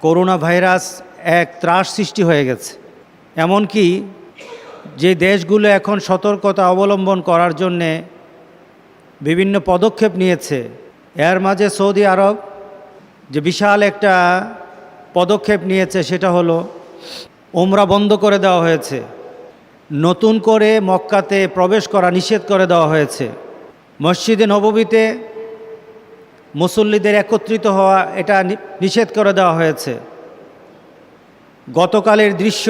Corona virus এক ত্রাস সৃষ্টি হয়ে গেছে। এমনকি যে দেশগুলো এখন সতর্কতা অবলম্বন করার জন্যে বিভিন্ন পদক্ষেপ নিয়েছে, এর মাঝে সৌদি আরব যে বিশাল একটা পদক্ষেপ নিয়েছে সেটা হলো উমরা বন্ধ করে দেওয়া হয়েছে, নতুন করে মক্কাতে প্রবেশ করা নিষেধ করে দেওয়া হয়েছে, মসজিদে নববীতে মুসল্লিদের একত্রিত হওয়া এটা নিষেধ করে দেওয়া হয়েছে। গতকালের দৃশ্য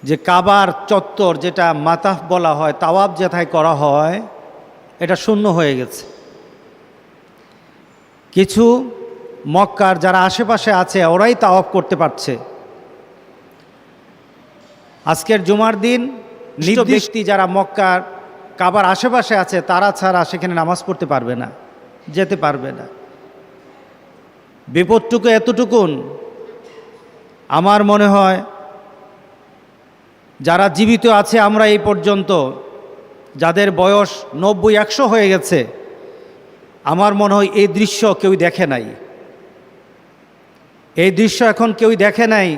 যে কাবার চত্বর যেটা মাতাফ বলা হয়, তাওয়াব যেথায় করা হয়, এটা শূন্য হয়ে গেছে। কিছু মক্কার যারা আশেপাশে আছে ওরাই তাওয়াব করতে পারছে। আজকের জুমার দিন ব্যক্তি যারা মক্কার কাবার আশেপাশে আছে তারা ছাড়া সেখানে নামাজ পড়তে পারবে না, যেতে পারবে না। বিপদটুকু এতটুকুন, আমার মনে হয় যারা জীবিত আছে আমরা এই পর্যন্ত, যাদের বয়স 90-100 হয়ে গেছে, আমার মনে হয় এই দৃশ্য কেউ দেখে নাই। এই দৃশ্য এখন কেউ দেখে নাই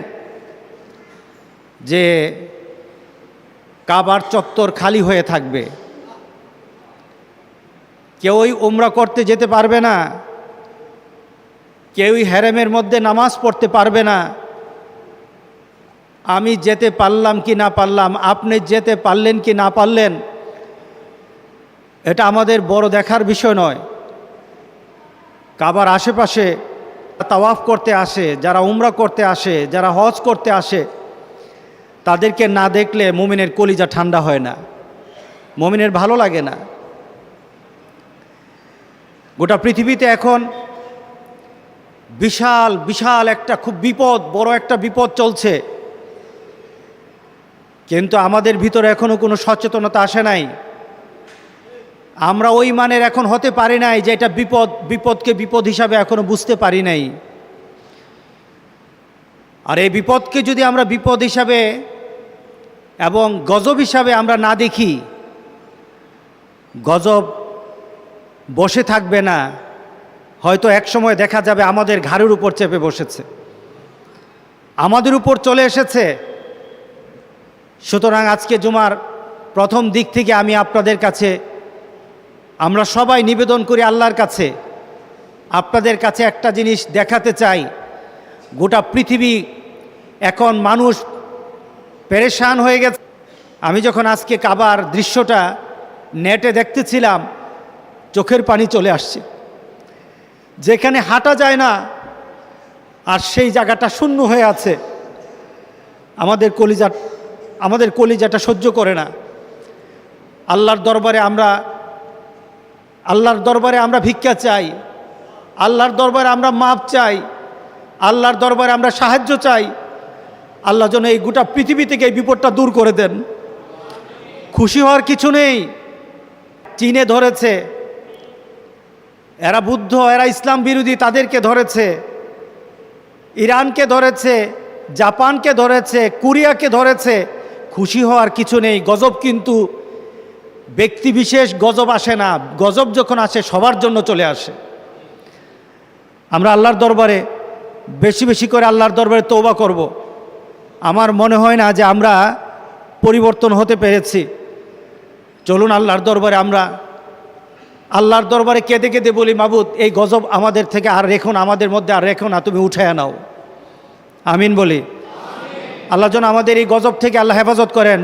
যে কাবার চত্বর খালি হয়ে থাকবে, কেউই উমরা করতে যেতে পারবে না, কেউই হেরেমের মধ্যে নামাজ পড়তে পারবে না। আমি যেতে পারলাম কি না পারলাম, আপনি যেতে পারলেন কি না পারলেন, এটা আমাদের বড় দেখার বিষয় নয়। কাবার আশেপাশে তাওয়াফ করতে আসে, যারা উমরা করতে আসে, যারা হজ করতে আসে, তাদেরকে না দেখলে মুমিনের কলিজা ঠান্ডা হয় না, মুমিনের ভালো লাগে না। গোটা পৃথিবীতে এখন বিশাল বিশাল একটা খুব বড় একটা বিপদ চলছে, কিন্তু আমাদের ভিতরে এখনো কোনো সচেতনতা আসে নাই। আমরা ওই মানের এখন হতে পারি নাই যে এটা বিপদকে বিপদ হিসাবে এখনো বুঝতে পারি নাই। আর এই বিপদকে যদি আমরা বিপদ হিসাবে এবং গজব হিসাবে আমরা না দেখি, গজব বসে থাকবে না, হয়তো এক সময় দেখা যাবে আমাদের ঘাড়ের উপর চেপে বসেছে, আমাদের উপর চলে এসেছে। সুতরাং আজকে জুমার প্রথম দিক থেকে আমি আপনাদের কাছে, আমরা সবাই নিবেদন করি আল্লাহর কাছে, আপনাদের কাছে একটা জিনিস দেখাতে চাই। গোটা পৃথিবী এখন মানুষ পেরেশান হয়ে গেছে। আমি যখন আজকে কাবার দৃশ্যটা নেটে দেখতেছিলাম, চোখের পানি চলে আসছে। যেখানে হাঁটা যায় না আর সেই জায়গাটা শূন্য হয়ে আছে, আমাদের কলিজাটা সহ্য করে না। আল্লাহর দরবারে আমরা ভিক্ষা চাই, আল্লাহর দরবারে আমরা মাপ চাই, আল্লাহর দরবারে আমরা সাহায্য চাই। আল্লাহ যেন এই গোটা পৃথিবী থেকে এই বিপদটা দূর করে দেন। খুশি হওয়ার কিছু নেই। চীনে ধরেছে, এরা বুদ্ধ, এরা ইসলাম বিরোধী, তাদেরকে ধরেছে। ইরানকে ধরেছে, জাপানকে ধরেছে, কোরিয়াকে ধরেছে। খুশি হওয়ার কিছু নেই। গজব কিন্তু ব্যক্তি বিশেষ গজব আসে না, গজব যখন আসে সবার জন্য চলে আসে। আমরা আল্লাহর দরবারে বেশি বেশি করে আল্লাহর দরবারে তওবা করব। আমার মনে হয় না যে আমরা পরিবর্তন হতে পেরেছি। চলুন আল্লাহর দরবারে কেঁদে কেঁদে বলি, মাবুদ এই গজব আমাদের থেকে আর রেখো না, আমাদের মধ্যে আর রেখো না, তুমি উঠায় নাও। আমিন বলি। আল্লাহ যেন আমাদের এই গজব থেকে আল্লাহ হেফাজত করেন।